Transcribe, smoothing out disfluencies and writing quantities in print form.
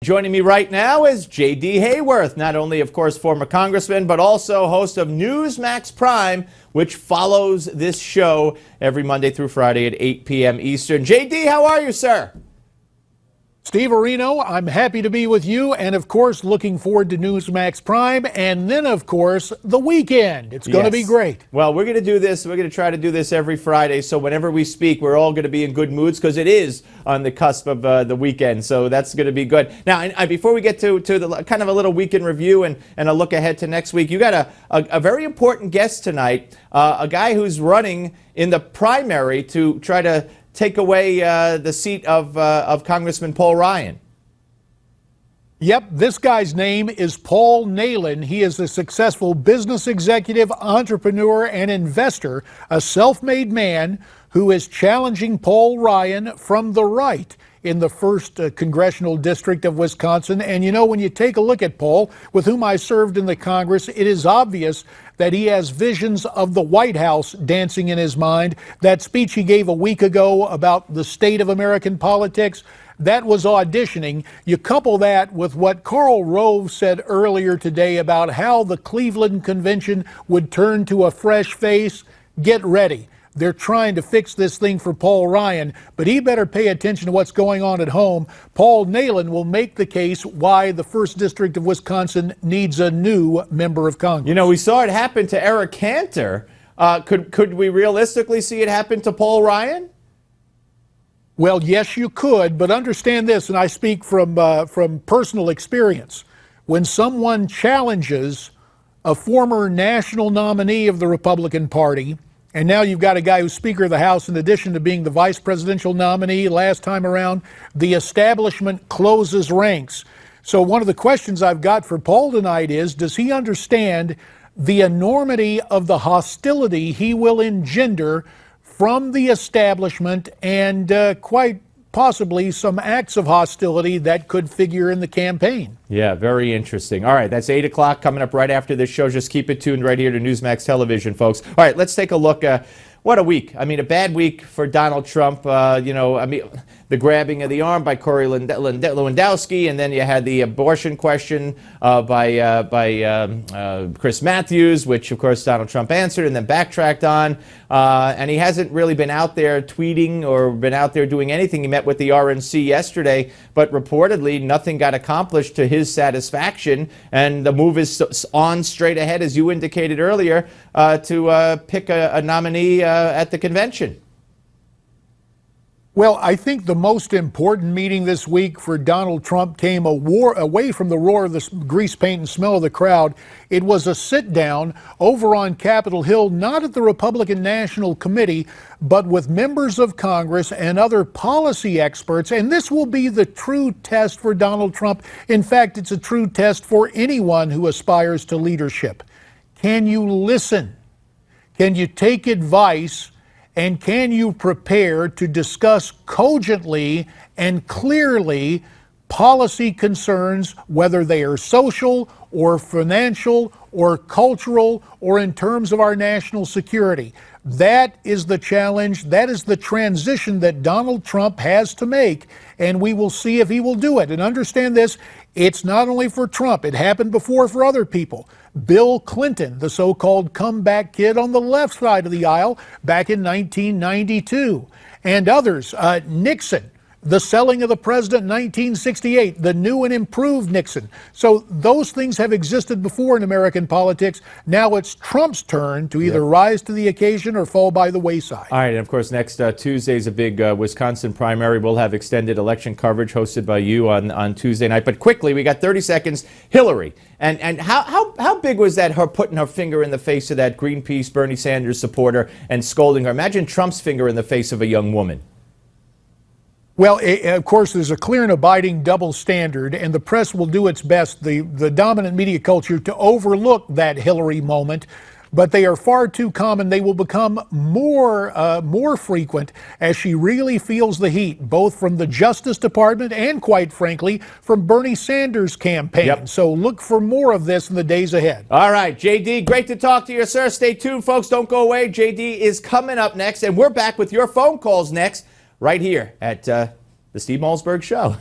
Joining me right now is J.D. Hayworth, not only, of course, former congressman, but also host of Newsmax Prime, which follows this show every Monday through Friday at 8 p.m. Eastern. J.D., how are you, sir? Steve Areno, I'm happy to be with you, and of course looking forward to Newsmax Prime, and then of course the weekend. It's going to be great. Well, we're going to do this. We're going to try to do this every Friday, so whenever we speak, we're all going to be in good moods because it is on the cusp of the weekend, so that's going to be good. Now, before we get to the kind of a little weekend review and a look ahead to next week, you got a very important guest tonight, a guy who's running in the primary to try to take away the seat of Congressman Paul Ryan. Yep, this guy's name is Paul Nehlen. He is a successful business executive, entrepreneur, and investor, a self-made man who is challenging Paul Ryan from the right in the 1st Congressional District of Wisconsin. And you know, when you take a look at Paul, with whom I served in the Congress, it is obvious that he has visions of the White House dancing in his mind. That speech he gave a week ago about the state of American politics, that was auditioning. You couple that with what Karl Rove said earlier today about how the Cleveland Convention would turn to a fresh face. Get ready. They're trying to fix this thing for Paul Ryan, but he better pay attention to what's going on at home. Paul Nehlen will make the case why the 1st District of Wisconsin needs a new member of Congress. You know, we saw it happen to Eric Cantor. Could we realistically see it happen to Paul Ryan? Well, yes, you could, but understand this, and I speak from personal experience. When someone challenges a former national nominee of the Republican Party, and now you've got a guy who's Speaker of the House, in addition to being the vice presidential nominee last time around, the establishment closes ranks. So one of the questions I've got for Paul tonight is, does he understand the enormity of the hostility he will engender from the establishment and quite possibly some acts of hostility that could figure in the campaign? Yeah, very interesting. All right, that's 8 o'clock coming up right after this show. Just keep it tuned right here to Newsmax Television, folks. All right, let's take a look. What a week. I mean, a bad week for Donald Trump. The grabbing of the arm by Corey Lewandowski, and then you had the abortion question by Chris Matthews, which, of course, Donald Trump answered and then backtracked on. And he hasn't really been out there tweeting or been out there doing anything. He met with the RNC yesterday, but reportedly nothing got accomplished to his satisfaction. And the move is on straight ahead, as you indicated earlier, to pick a nominee at the convention. Well, I think the most important meeting this week for Donald Trump came away from the roar of the grease paint and smell of the crowd. It was a sit-down over on Capitol Hill, not at the Republican National Committee, but with members of Congress and other policy experts. And this will be the true test for Donald Trump. In fact, it's a true test for anyone who aspires to leadership. Can you listen? Can you take advice? And can you prepare to discuss cogently and clearly policy concerns, whether they are social or financial or cultural or in terms of our national security? That is the challenge. That is the transition that Donald Trump has to make, and we will see if he will do it. And understand this, it's not only for Trump. It happened before for other people. Bill Clinton, the so-called comeback kid on the left side of the aisle back in 1992, and others. Nixon, the selling of the president in 1968, the new and improved Nixon. So those things have existed before in American politics. Now it's Trump's turn to either rise to the occasion or fall by the wayside. All right, and of course, next Tuesday is a big Wisconsin primary. We'll have extended election coverage hosted by you on Tuesday night. But quickly, we got 30 seconds. Hillary, and how big was that, her putting her finger in the face of that Greenpeace Bernie Sanders supporter and scolding her? Imagine Trump's finger in the face of a young woman. Well, of course, there's a clear and abiding double standard, and the press will do its best, the dominant media culture, to overlook that Hillary moment. But they are far too common. They will become more frequent as she really feels the heat, both from the Justice Department and, quite frankly, from Bernie Sanders' campaign. Yep. So look for more of this in the days ahead. All right, J.D., great to talk to you, sir. Stay tuned, folks. Don't go away. J.D. is coming up next, and we're back with your phone calls next, right here at the Steve Malzberg Show.